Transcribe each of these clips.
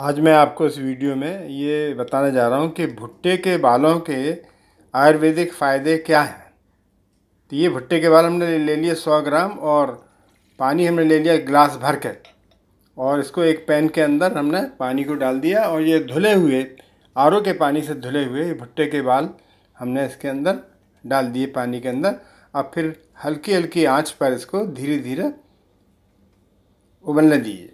आज मैं आपको इस वीडियो में ये बताने जा रहा हूँ कि भुट्टे के बालों के आयुर्वेदिक फ़ायदे क्या हैं। तो ये भुट्टे के बाल हमने ले लिए 100 ग्राम और पानी हमने ले लिया गिलास भर के, और इसको एक पैन के अंदर हमने पानी को डाल दिया और ये धुले हुए आरओ के पानी से धुले हुए भुट्टे के बाल हमने इसके अंदर डाल दिए पानी के अंदर। अब फिर हल्की हल्की आंच पर इसको धीरे धीरे उबलने दीजिए।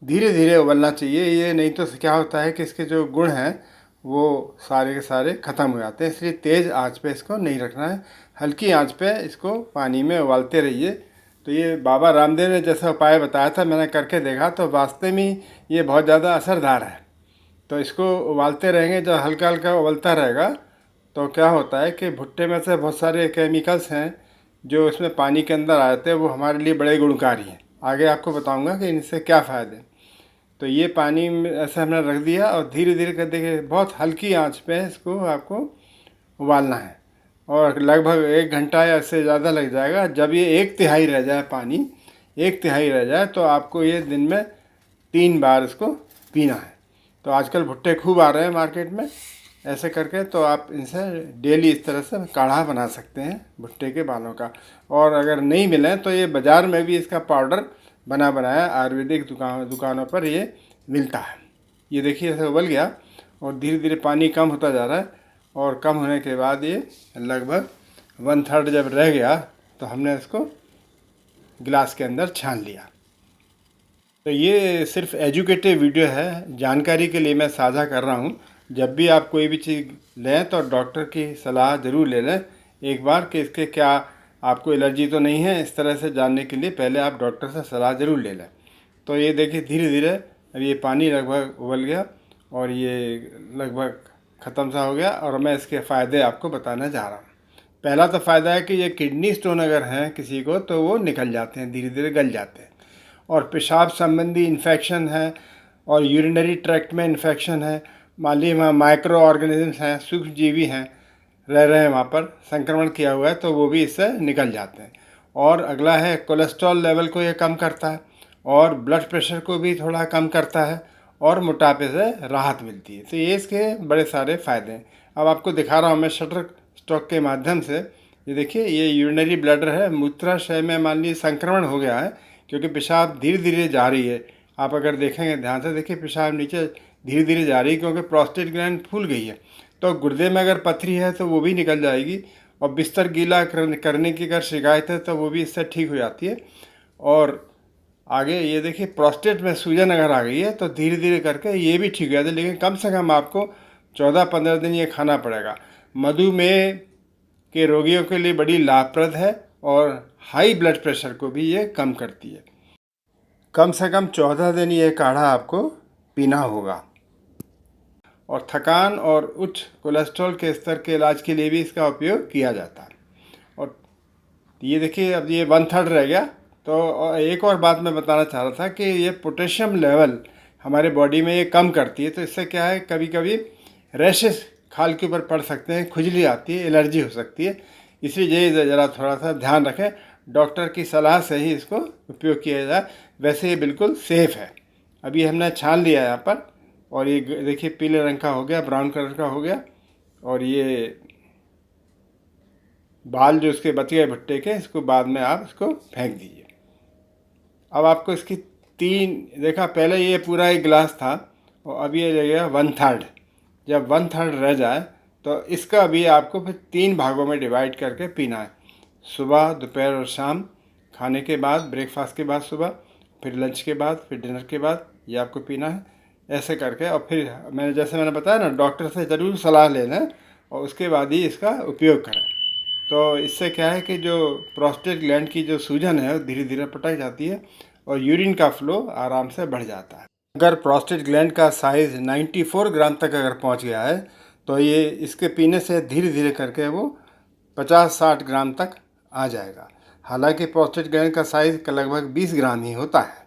धीरे धीरे उबलना चाहिए ये, नहीं तो क्या होता है कि इसके जो गुण हैं वो सारे के सारे ख़त्म हो जाते हैं। इसलिए तेज़ आंच पे इसको नहीं रखना है, हल्की आंच पे इसको पानी में उबालते रहिए। तो ये बाबा रामदेव ने जैसा उपाय बताया था मैंने करके देखा, तो वास्तव में ये बहुत ज़्यादा असरदार है। तो इसको उबालते रहेंगे, जब हल्का हल्का उबलता रहेगा तो क्या होता है कि भुट्टे में से बहुत सारे केमिकल्स हैं जो इसमें पानी के अंदर आ जाते हैं, वो हमारे लिए बड़े गुणकारी हैं। आगे आपको बताऊंगा कि इनसे क्या फ़ायदे। तो ये पानी में ऐसे हमने रख दिया और धीरे धीरे कर देखिए बहुत हल्की आंच पे इसको आपको उबालना है, और लगभग 1 घंटा या इससे ज़्यादा लग जाएगा। जब ये 1/3 रह जाए, पानी 1/3 रह जाए, तो आपको ये दिन में 3 बार इसको पीना है। तो आजकल भुट्टे खूब आ रहे हैं मार्केट में, ऐसे करके तो आप इनसे डेली इस तरह से काढ़ा बना सकते हैं भुट्टे के बालों का। और अगर नहीं मिले तो ये बाज़ार में भी इसका पाउडर बना बनाया आयुर्वेदिक दुकानों पर ये मिलता है। ये देखिए ऐसे उबल गया और धीरे धीरे पानी कम होता जा रहा है, और कम होने के बाद ये लगभग 1/3 जब रह गया तो हमने इसको गिलास के अंदर छान लिया। तो ये सिर्फ एजुकेटिव वीडियो है, जानकारी के लिए मैं साझा कर रहा हूँ। जब भी आप कोई भी चीज़ लें तो डॉक्टर की सलाह ज़रूर ले लें एक बार, कि इसके क्या आपको एलर्जी तो नहीं है। इस तरह से जानने के लिए पहले आप डॉक्टर से सलाह ज़रूर ले लें। तो ये देखिए धीरे धीरे अब ये पानी लगभग उबल गया और ये लगभग ख़त्म सा हो गया, और मैं इसके फ़ायदे आपको बताने जा रहा हूँ। पहला तो फ़ायदा है कि ये किडनी स्टोन अगर हैं किसी को तो वो निकल जाते हैं, धीरे धीरे गल जाते हैं। और पेशाब संबंधी इन्फेक्शन है और यूरिनरी ट्रैक्ट में इन्फेक्शन है, मान लीजिए वहाँ माइक्रो ऑर्गेनिजम्स हैं, सूक्ष्म जीवी हैं रह रहे हैं वहाँ पर, संक्रमण किया हुआ है, तो वो भी इससे निकल जाते हैं। और अगला है कोलेस्ट्रॉल लेवल को ये कम करता है, और ब्लड प्रेशर को भी थोड़ा कम करता है, और मोटापे से राहत मिलती है। तो ये इसके बड़े सारे फ़ायदे हैं। अब आपको दिखा रहा हूँ मैं शटर स्टॉक के माध्यम से। ये देखिए ये यूरिनरी ब्लैडर है, मूत्राशय में मान लीजिए संक्रमण हो गया है, क्योंकि पेशाब धीरे धीरे जा रही है। आप अगर देखेंगे ध्यान से, देखिए पेशाब नीचे धीरे धीरे जा रही है, क्योंकि प्रोस्टेट ग्लैंड फूल गई है। तो गुर्दे में अगर पथरी है तो वो भी निकल जाएगी, और बिस्तर गीला करने की अगर शिकायत है तो वो भी इससे ठीक हो जाती है। और आगे ये देखिए प्रोस्टेट में सूजन अगर आ गई है तो धीरे धीरे करके ये भी ठीक हो जाता है, लेकिन कम से कम आपको 14-15 दिन ये खाना पड़ेगा। मधुमेह के रोगियों के लिए बड़ी लाभप्रद है, और हाई ब्लड प्रेशर को भी ये कम करती है। कम से कम 14 दिन ये काढ़ा आपको पीना होगा। और थकान और उच्च कोलेस्ट्रॉल के स्तर के इलाज के लिए भी इसका उपयोग किया जाता है। और ये देखिए अब ये 1/3 रह गया। तो एक और बात मैं बताना चाह रहा था कि ये पोटेशियम लेवल हमारे बॉडी में ये कम करती है। तो इससे क्या है, कभी कभी रैशेस खाल के ऊपर पड़ सकते हैं, खुजली आती है, एलर्जी हो सकती है। इसलिए ये ज़रा थोड़ा सा ध्यान रखें, डॉक्टर की सलाह से ही इसको उपयोग किया जाए। वैसे ये बिल्कुल सेफ़ है। अभी हमने छान लिया यहाँ पर, और ये देखिए पीले रंग का हो गया, ब्राउन कलर का हो गया, और ये बाल जो इसके बच गए भुट्टे के, इसको बाद में आप इसको फेंक दीजिए। अब आपको इसकी 3 देखा, पहले ये पूरा एक गिलास था और अब ये रह गया 1/3। जब 1/3 रह जाए तो इसका भी आपको फिर 3 भागों में डिवाइड करके पीना है। सुबह, दोपहर और शाम, खाने के बाद, ब्रेकफास्ट के बाद सुबह, फिर लंच के बाद, फिर डिनर के बाद, ये आपको पीना है ऐसे करके। और फिर मैंने बताया ना, डॉक्टर से ज़रूर सलाह ले लें और उसके बाद ही इसका उपयोग करें। तो इससे क्या है कि जो प्रोस्टेट ग्लैंड की जो सूजन है वो धीरे धीरे पटक जाती है, और यूरिन का फ्लो आराम से बढ़ जाता है। अगर प्रोस्टेट ग्लैंड का साइज़ 94 ग्राम तक अगर पहुंच गया है तो ये इसके पीने से धीरे धीरे करके वो 50-60 ग्राम तक आ जाएगा। हालांकि प्रोस्टेट ग्लैंड का साइज़ लगभग 20 ग्राम ही होता है।